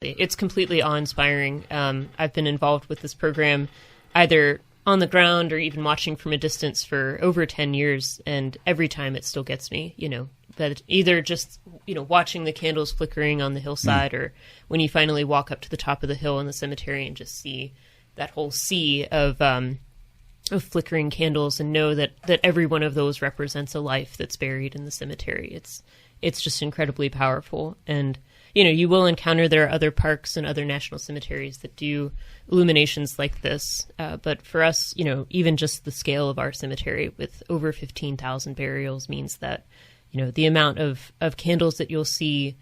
It's completely awe-inspiring. I've been involved with this program either on the ground or even watching from a distance for over 10 years, and every time it still gets me, that either just, watching the candles flickering on the hillside or when you finally walk up to the top of the hill in the cemetery and just see that whole sea of flickering candles and know that every one of those represents a life that's buried in the cemetery. It's just incredibly powerful. And, you will encounter there are other parks and other national cemeteries that do illuminations like this. But for us, even just the scale of our cemetery with over 15,000 burials means that, the amount of candles that you'll see,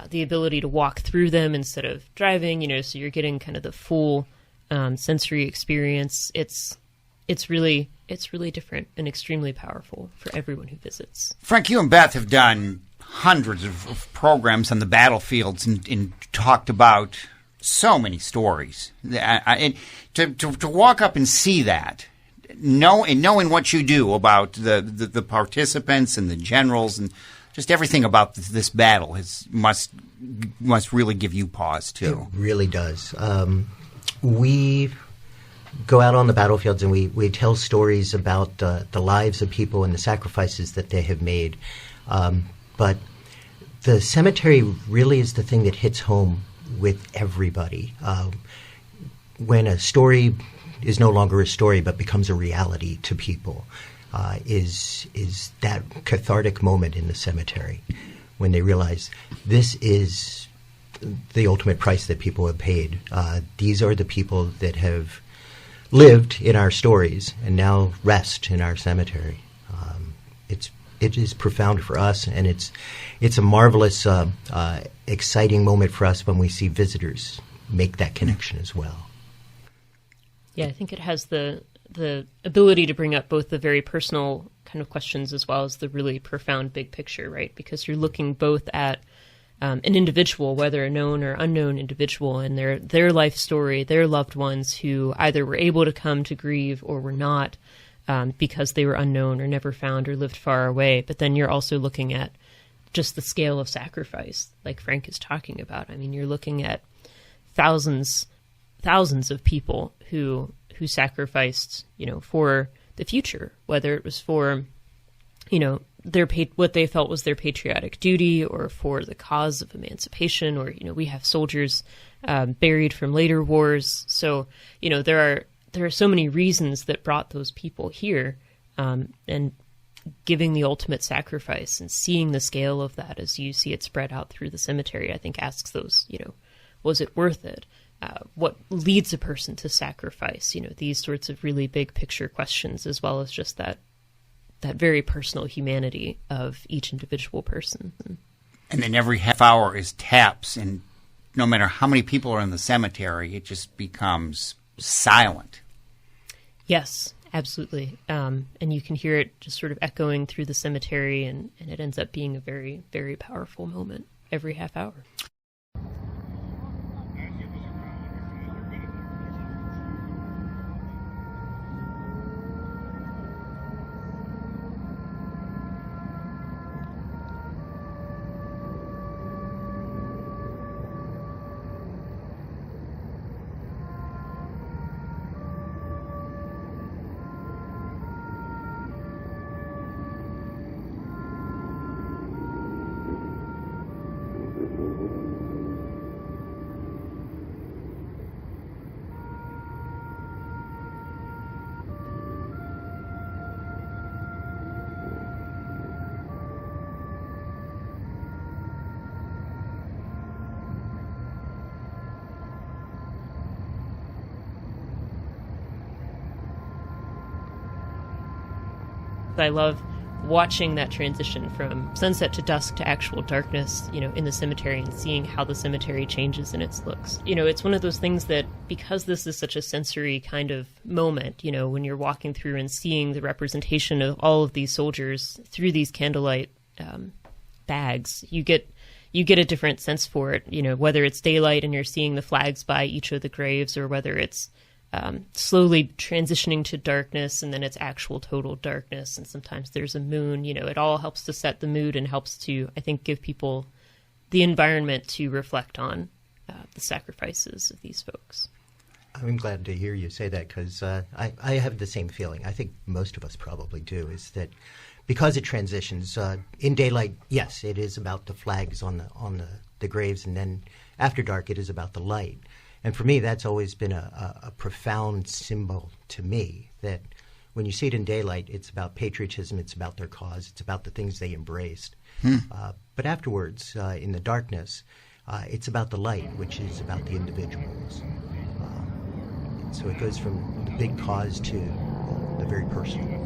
the ability to walk through them instead of driving, so you're getting kind of the full sensory experience. It's really different and extremely powerful for everyone who visits. Frank, you and Beth have done hundreds of programs on the battlefields and talked about so many stories. And to walk up and see that, knowing what you do about the participants and the generals and just everything about this battle must really give you pause too. It really does. We go out on the battlefields and we tell stories about the lives of people and the sacrifices that they have made. But the cemetery really is the thing that hits home with everybody. When a story is no longer a story but becomes a reality to people, is that cathartic moment in the cemetery when they realize this is the ultimate price that people have paid. These are the people that have lived in our stories and now rest in our cemetery. It is profound for us, and it's a marvelous, exciting moment for us when we see visitors make that connection as well. Yeah, I think it has the ability to bring up both the very personal kind of questions as well as the really profound big picture, right? Because you're looking both at an individual, whether a known or unknown individual, and their life story, their loved ones who either were able to come to grieve or were not because they were unknown or never found or lived far away. But then you're also looking at just the scale of sacrifice, like Frank is talking about. I mean, you're looking at thousands of people who sacrificed, for the future, whether it was for, what they felt was their patriotic duty or for the cause of emancipation, or, we have soldiers buried from later wars. So, there are so many reasons that brought those people here, and giving the ultimate sacrifice and seeing the scale of that as you see it spread out through the cemetery, I think asks those, was it worth it? What leads a person to sacrifice? These sorts of really big picture questions, as well as just that very personal humanity of each individual person. And then every half hour is taps, and no matter how many people are in the cemetery, it just becomes silent. Yes, absolutely. And you can hear it just sort of echoing through the cemetery, and it ends up being a very, very powerful moment every half hour. I love watching that transition from sunset to dusk to actual darkness, in the cemetery, and seeing how the cemetery changes in its looks. It's one of those things that, because this is such a sensory kind of moment, when you're walking through and seeing the representation of all of these soldiers through these candlelight bags, you get a different sense for it, whether it's daylight and you're seeing the flags by each of the graves, or whether it's slowly transitioning to darkness, and then it's actual total darkness, and sometimes there's a moon. It all helps to set the mood and helps to, I think, give people the environment to reflect on the sacrifices of these folks. I'm glad to hear you say that because I have the same feeling. I think most of us probably do, is that because it transitions, in daylight, yes, it is about the flags on the graves, and then after dark it is about the light. And for me, that's always been a profound symbol to me, that when you see it in daylight, it's about patriotism, it's about their cause, it's about the things they embraced. But afterwards, in the darkness, it's about the light, which is about the individuals. So it goes from the big cause to the very personal.